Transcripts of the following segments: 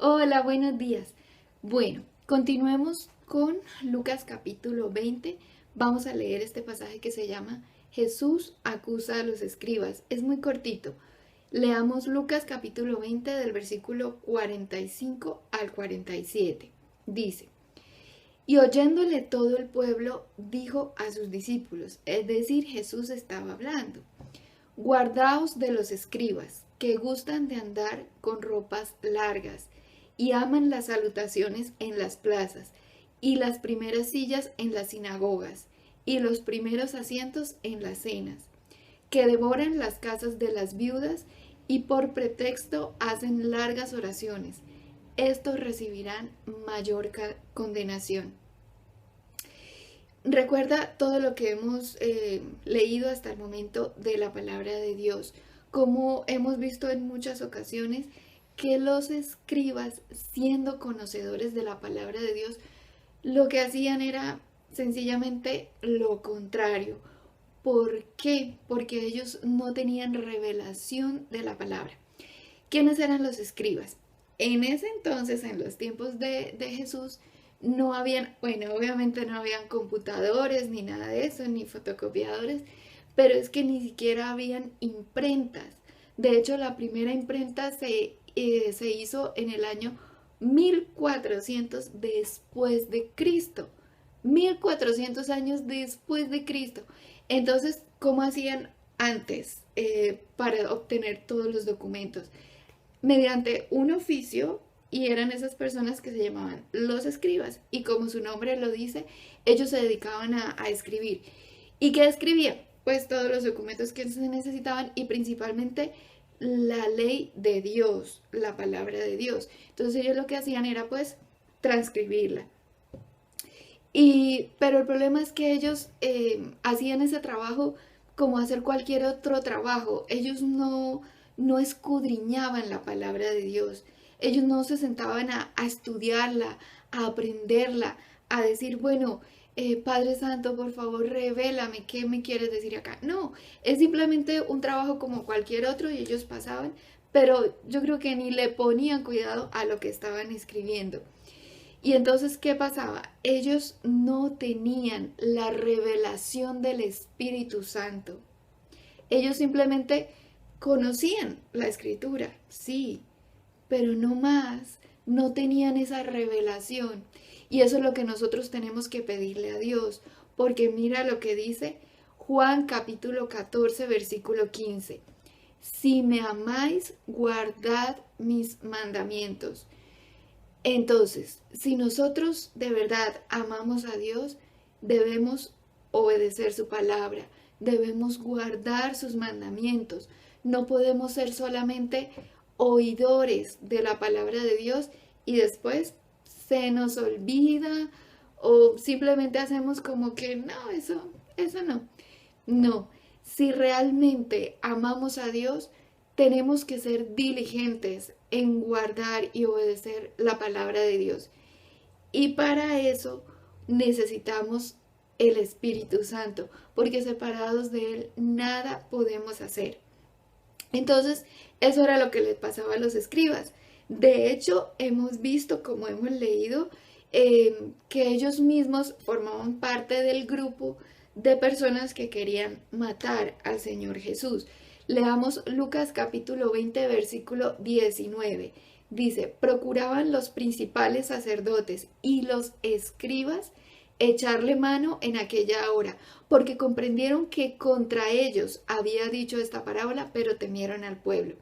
Hola, buenos días. Bueno, continuemos con Lucas capítulo 20. Vamos a leer este pasaje que se llama Jesús acusa a los escribas. Es muy cortito. Leamos Lucas capítulo 20 del versículo 45 al 47. Dice, y oyéndole todo el pueblo, dijo a sus discípulos, es decir, Jesús estaba hablando. Guardaos de los escribas, que gustan de andar con ropas largas y aman las salutaciones en las plazas y las primeras sillas en las sinagogas y los primeros asientos en las cenas, que devoran las casas de las viudas y por pretexto hacen largas oraciones. Estos recibirán mayor condenación. Recuerda todo lo que hemos leído hasta el momento de la palabra de Dios, como hemos visto en muchas ocasiones que los escribas, siendo conocedores de la palabra de Dios, lo que hacían era sencillamente lo contrario. ¿Por qué? Porque ellos no tenían revelación de la palabra. ¿Quiénes eran los escribas? En ese entonces, en los tiempos de Jesús, no habían, bueno, obviamente no habían computadores ni nada de eso, ni fotocopiadores, pero es que ni siquiera habían imprentas. De hecho, la primera imprenta se hizo en el año 1400 después de Cristo. 1400 años después de Cristo. Entonces, ¿cómo hacían antes para obtener todos los documentos? Mediante un oficio, y eran esas personas que se llamaban los escribas, y como su nombre lo dice, ellos se dedicaban a escribir. ¿Y qué escribían? Pues todos los documentos que se necesitaban y principalmente la ley de Dios, la palabra de Dios. Entonces ellos lo que hacían era pues transcribirla. Pero el problema es que ellos hacían ese trabajo como hacer cualquier otro trabajo. Ellos no escudriñaban la palabra de Dios. Ellos no se sentaban a estudiarla, a aprenderla, a decir, bueno, Padre Santo, por favor, revélame qué me quieres decir acá. No, es simplemente un trabajo como cualquier otro y ellos pasaban, pero yo creo que ni le ponían cuidado a lo que estaban escribiendo. Y entonces, ¿qué pasaba? Ellos no tenían la revelación del Espíritu Santo. Ellos simplemente conocían la escritura, sí, pero no más, no tenían esa revelación. Y eso es lo que nosotros tenemos que pedirle a Dios, porque mira lo que dice Juan capítulo 14, versículo 15. Si me amáis, guardad mis mandamientos. Entonces, si nosotros de verdad amamos a Dios, debemos obedecer su palabra, debemos guardar sus mandamientos. No podemos ser solamente oidores de la palabra de Dios y después se nos olvida o simplemente hacemos como que no, eso no. No, si realmente amamos a Dios, tenemos que ser diligentes en guardar y obedecer la palabra de Dios. Y para eso necesitamos el Espíritu Santo, porque separados de Él nada podemos hacer. Entonces, eso era lo que les pasaba a los escribas. De hecho, hemos visto, como hemos leído, que ellos mismos formaban parte del grupo de personas que querían matar al Señor Jesús. Leamos Lucas capítulo 20, versículo 19. Dice, procuraban los principales sacerdotes y los escribas echarle mano en aquella hora, porque comprendieron que contra ellos había dicho esta parábola, pero temieron al pueblo.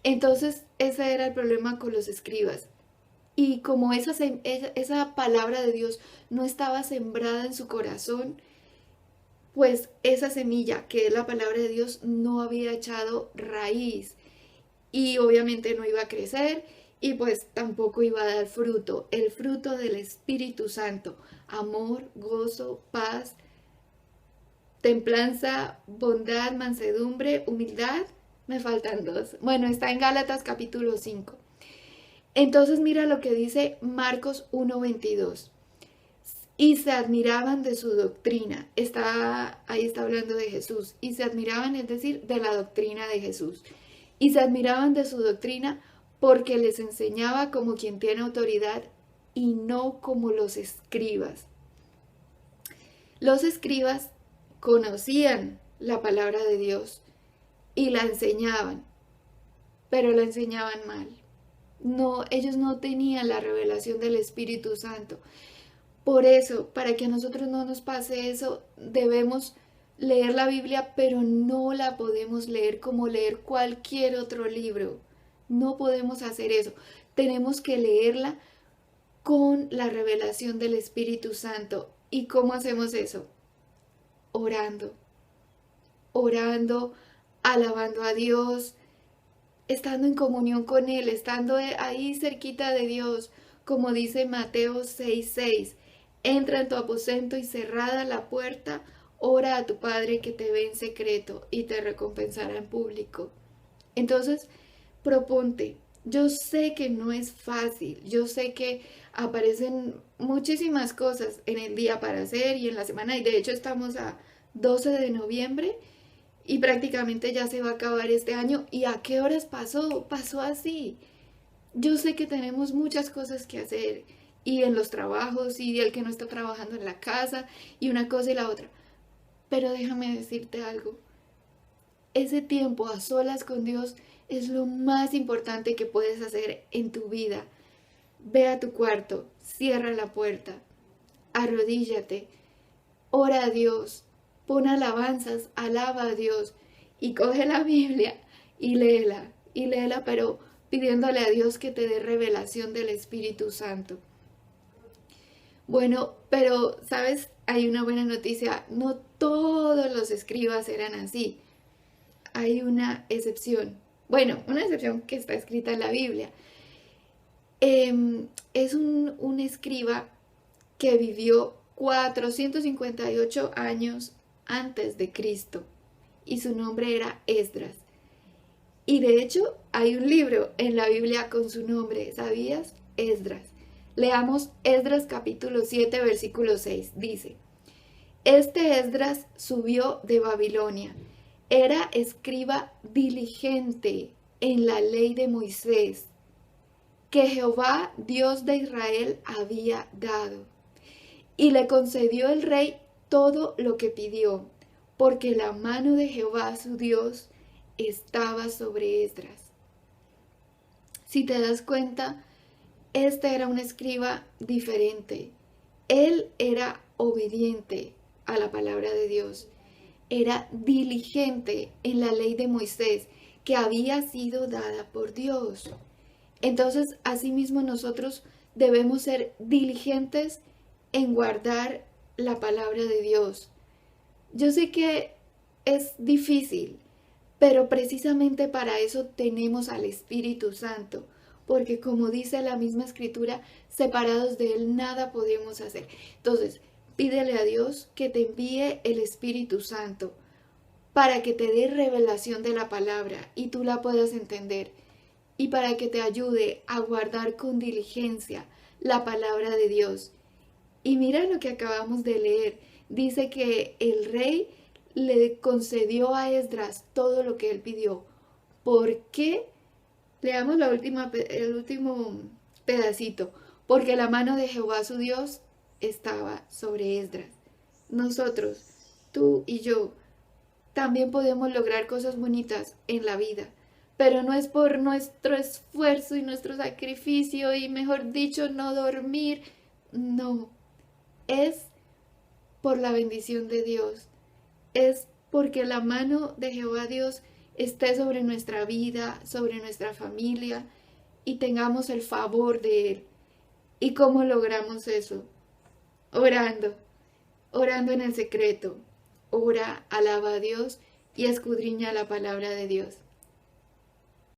Entonces, ese era el problema con los escribas. Y como esa palabra de Dios no estaba sembrada en su corazón, pues esa semilla, que es la palabra de Dios, no había echado raíz y obviamente no iba a crecer y pues tampoco iba a dar fruto, el fruto del Espíritu Santo, amor, gozo, paz, templanza, bondad, mansedumbre, humildad. Me faltan dos. Bueno, está en Gálatas capítulo 5. Entonces mira lo que dice Marcos 1:22. Y se admiraban de su doctrina. Ahí está hablando de Jesús. Y se admiraban, es decir, de la doctrina de Jesús. Y se admiraban de su doctrina porque les enseñaba como quien tiene autoridad y no como los escribas. Los escribas conocían la palabra de Dios y la enseñaban, pero la enseñaban mal. No, ellos no tenían la revelación del Espíritu Santo. Por eso, para que a nosotros no nos pase eso, debemos leer la Biblia, pero no la podemos leer como leer cualquier otro libro. No podemos hacer eso. Tenemos que leerla con la revelación del Espíritu Santo. ¿Y cómo hacemos eso? Orando, orando, alabando a Dios, estando en comunión con Él, estando ahí cerquita de Dios, como dice Mateo 6:6. Entra en tu aposento y cerrada la puerta, ora a tu Padre que te ve en secreto y te recompensará en público. Entonces, proponte. Yo sé que no es fácil, yo sé que aparecen muchísimas cosas en el día para hacer y en la semana, y de hecho estamos a 12 de noviembre y prácticamente ya se va a acabar este año. ¿Y a qué horas pasó? Pasó así. Yo sé que tenemos muchas cosas que hacer y en los trabajos y el que no está trabajando en la casa y una cosa y la otra. Pero déjame decirte algo. Ese tiempo a solas con Dios es lo más importante que puedes hacer en tu vida. Ve a tu cuarto, cierra la puerta, arrodíllate, ora a Dios, pon alabanzas, alaba a Dios y coge la Biblia y léela, pero pidiéndole a Dios que te dé revelación del Espíritu Santo. Bueno, pero, ¿sabes? Hay una buena noticia. No todos los escribas eran así. Hay una excepción. Bueno, una excepción que está escrita en la Biblia. Es un escriba que vivió 458 años antes de Cristo y su nombre era Esdras. Y de hecho hay un libro en la Biblia con su nombre, ¿sabías? Esdras. Leamos Esdras capítulo 7, versículo 6. Dice: Este Esdras subió de Babilonia. Era escriba diligente en la ley de Moisés, que Jehová, Dios de Israel, había dado. Y le concedió el rey todo lo que pidió, porque la mano de Jehová su Dios estaba sobre Esdras. Si te das cuenta, este era un escriba diferente. Él era obediente a la palabra de Dios. Era diligente en la ley de Moisés, que había sido dada por Dios. Entonces, asimismo nosotros debemos ser diligentes en guardar la palabra de Dios. Yo sé que es difícil, pero precisamente para eso tenemos al Espíritu Santo, porque como dice la misma Escritura, separados de Él nada podemos hacer. Entonces, pídele a Dios que te envíe el Espíritu Santo para que te dé revelación de la palabra y tú la puedas entender, y para que te ayude a guardar con diligencia la palabra de Dios. Y mira lo que acabamos de leer. Dice que el rey le concedió a Esdras todo lo que él pidió. ¿Por qué? Leamos el último pedacito. Porque la mano de Jehová su Dios estaba sobre Esdras. Nosotros, tú y yo, también podemos lograr cosas bonitas en la vida, pero no es por nuestro esfuerzo y nuestro sacrificio y, mejor dicho, no dormir. No, es por la bendición de Dios. Es porque la mano de Jehová Dios esté sobre nuestra vida, sobre nuestra familia y tengamos el favor de Él. ¿Y cómo logramos eso? Orando, orando en el secreto. Ora, alaba a Dios y escudriña la palabra de Dios.